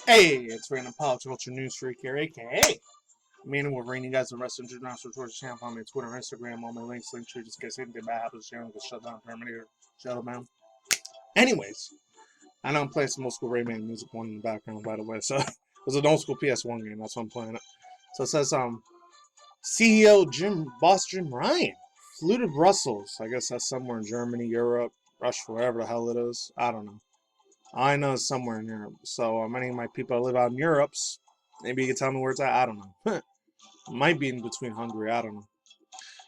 Hey, it's Random Pop Culture News Freak here, aka MannyTendoWolverine. You guys are wrestling international Georgia channel. Follow me on Twitter and Instagram. All my links, link tree, just in case anything bad happens. Sharing will shut down Terminator, shut down. Anyways, I know I'm playing some old school Rayman music one in the background, by the way. So it was an old school PS1 game. That's why I'm playing it. So it says CEO Boss Jim Ryan flew to Brussels. I guess that's somewhere in Germany, Europe, Russia, wherever the hell it is. I don't know. I know it's somewhere in Europe. So many of my people that live out in Europe, maybe you can tell me where it's at. I don't know. It might be in between Hungary. I don't know.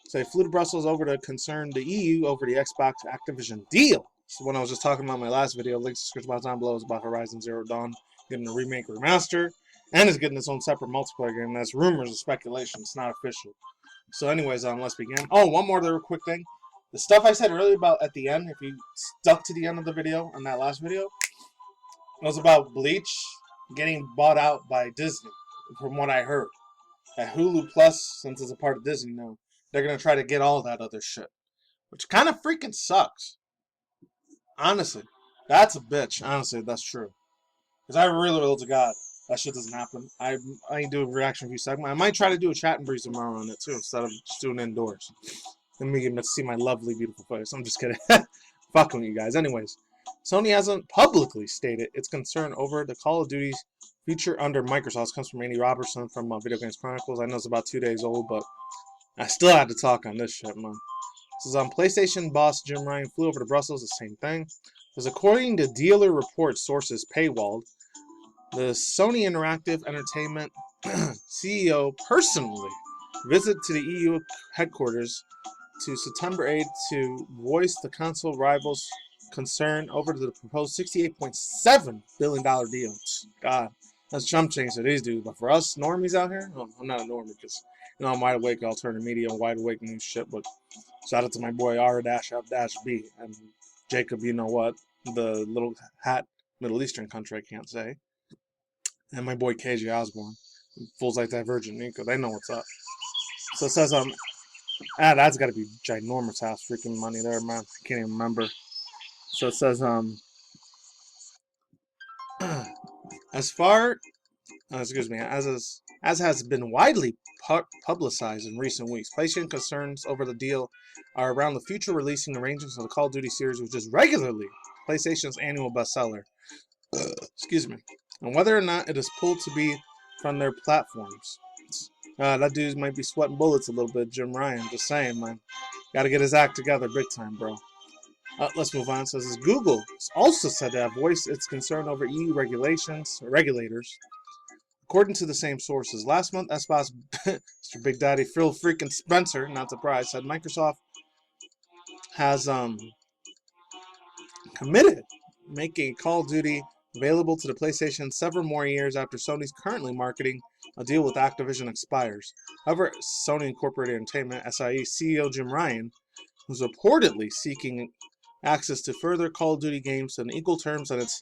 So they flew to Brussels over to concern the EU over the Xbox Activision deal. So when I was just talking about my last video, links to description box down below is about Horizon Zero Dawn getting a remake or remaster, and it's getting its own separate multiplayer game. That's rumors and speculation. It's not official. So anyways, let's begin. Oh, one more little quick thing. The stuff I said earlier about at the end, if you stuck to the end of the video on that last video, it was about Bleach getting bought out by Disney, from what I heard. At Hulu Plus, since it's a part of Disney now, they're going to try to get all that other shit. Which kind of freaking sucks. Honestly. That's a bitch. Honestly, that's true. Because I really hope to God that shit doesn't happen. I do a reaction review segment. I might try to do a chat and breeze tomorrow on it too, instead of just doing it indoors. Then we get to see my lovely, beautiful face. I'm just kidding. Fucking you guys. Anyways. Sony hasn't publicly stated its concern over the Call of Duty feature under Microsoft. Comes from Andy Robertson from Video Games Chronicles. I know it's about 2 days old, but I still had to talk on this shit, man. This is on PlayStation boss Jim Ryan flew over to Brussels, the same thing. Because according to dealer reports, sources paywalled, the Sony Interactive Entertainment CEO personally visited to the EU headquarters to September 8th to voice the console rivals' concern over the proposed $68.7 billion deal. God, that's chump change to these dudes. But for us normies out here, well, I'm not a normie because, I'm wide awake alternative media and wide awake news shit. But shout out to my boy R-F-B and Jacob, you know what, the little hat Middle Eastern country I can't say, and my boy KJ Osborne, fools like that Virgin Nico, they know what's up. So it says that's got to be ginormous ass freaking money there, man. I can't even remember. So it says, as has been widely publicized in recent weeks, PlayStation concerns over the deal are around the future releasing arrangements of the Call of Duty series, which is regularly PlayStation's annual bestseller. And whether or not it is pulled to be from their platforms. That dude might be sweating bullets a little bit, Jim Ryan. Just saying, man. Got to get his act together big time, bro. Let's move on. So this is Google also said to have voiced its concern over EU regulators. According to the same sources, last month, Xbox Mr. Big Daddy Phil freaking Spencer, not surprised, said Microsoft has committed making Call of Duty available to the PlayStation several more years after Sony's currently marketing a deal with Activision expires. However, Sony Incorporated Entertainment (SIE) CEO Jim Ryan, who's reportedly seeking access to further Call of Duty games on equal terms on its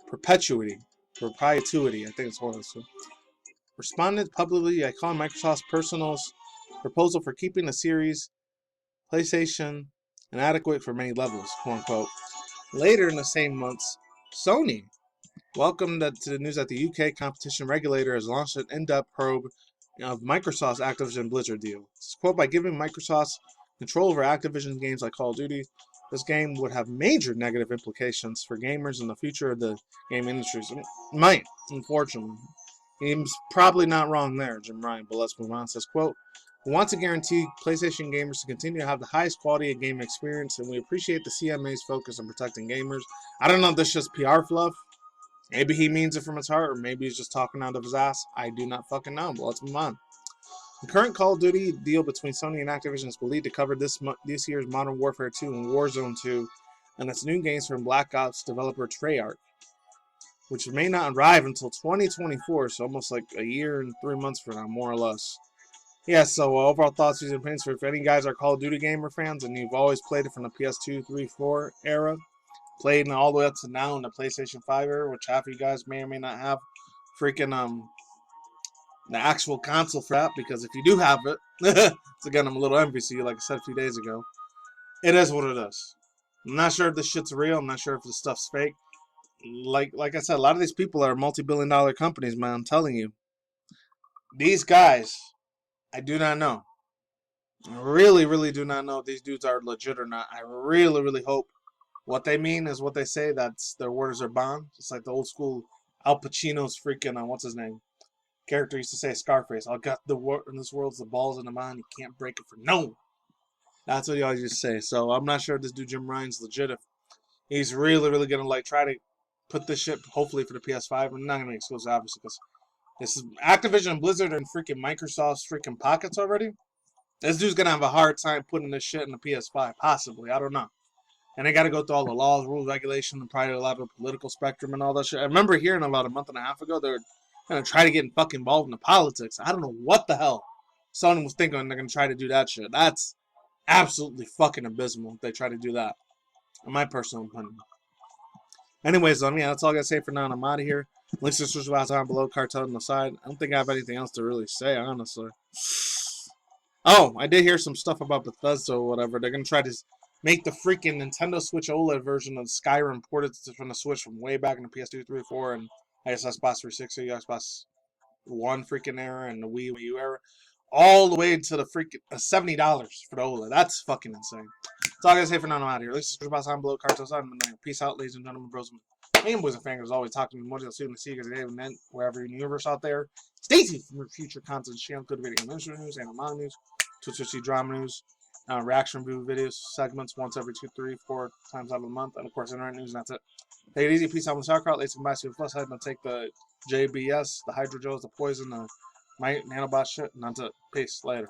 proprietary, I think it's one of those two, responded publicly by calling Microsoft's proposal for keeping the series PlayStation inadequate for many levels, quote unquote. Later in the same month, Sony welcomed to the news that the UK competition regulator has launched an in-depth probe of Microsoft's Activision Blizzard deal. This is, quote, by giving Microsoft control over Activision games like Call of Duty, this game would have major negative implications for gamers in the future of the game industry. It might, unfortunately. He's probably not wrong there, Jim Ryan, but let's move on. It says, quote, we want to guarantee PlayStation gamers to continue to have the highest quality of game experience, and we appreciate the CMA's focus on protecting gamers. I don't know if this is just PR fluff. Maybe he means it from his heart, or maybe he's just talking out of his ass. I do not fucking know, but let's move on. The current Call of Duty deal between Sony and Activision is believed to cover this year's Modern Warfare 2 and Warzone 2, and its new games from Black Ops developer Treyarch, which may not arrive until 2024, so almost like a year and 3 months from now, more or less. Yeah, so overall thoughts, views, and opinions for if any guys are Call of Duty gamer fans and you've always played it from the PS2, 3, 4 era, played all the way up to now in the PlayStation 5 era, which half of you guys may or may not have freaking the actual console for that, because if you do have it, it's again, I'm a little envious of you, like I said a few days ago. It is what it is. I'm not sure if this shit's real. I'm not sure if this stuff's fake. like I said, a lot of these people are multi-billion-dollar companies, man. I'm telling you, these guys, I do not know. I really, really do not know if these dudes are legit or not. I really, really hope what they mean is what they say. That's their words are bond. Just like the old school Al Pacino's freaking what's his name character used to say, Scarface. I got the word in this world's the balls in the mind. You can't break it for no one. That's what he always used to say. So I'm not sure if this dude Jim Ryan's legit. If he's really, really gonna like try to put this shit hopefully for the PS5. I'm not gonna be exclusive, obviously, because this is Activision and Blizzard and freaking Microsoft's freaking pockets already. This dude's gonna have a hard time putting this shit in the PS5, possibly. I don't know. And they got to go through all the laws, rules, regulations, and probably a lot of political spectrum and all that shit. I remember hearing about a month and a half ago they were going to try to get fucking involved in the politics. I don't know what the hell Sony was thinking they're going to try to do that shit. That's absolutely fucking abysmal if they try to do that, in my personal opinion. Anyways, yeah, that's all I got to say for now. I'm out of here. Links to the social down below, cartel on the side. I don't think I have anything else to really say, honestly. Oh, I did hear some stuff about Bethesda or whatever. They're going to try to make the freaking Nintendo Switch OLED version of Skyrim ported from the Switch from way back in the PS2, 3, 4, and I guess Xbox 360, Xbox One freaking era, and the Wii U era, all the way to the freaking $70 for the OLED. That's fucking insane. That's all I gotta say for now. I'm out of here. Let's subscribe down below. Cartel side. Peace out, ladies and gentlemen, bros and boys and fangirls. Always talk to me more. I'll see you guys today and then wherever in the universe out there. Stay tuned for future content. Channel, good video, news, anime news, Twitch drama news. Reaction review videos, segments once every 2, 3, 4 times out of the month, and of course internet news, and that's it. Take it easy, peace out on the sauerkraut, let's combine to the plus side, and take the JBS, the hydrogels, the poison, the nanobot shit, and that's it. Peace, later.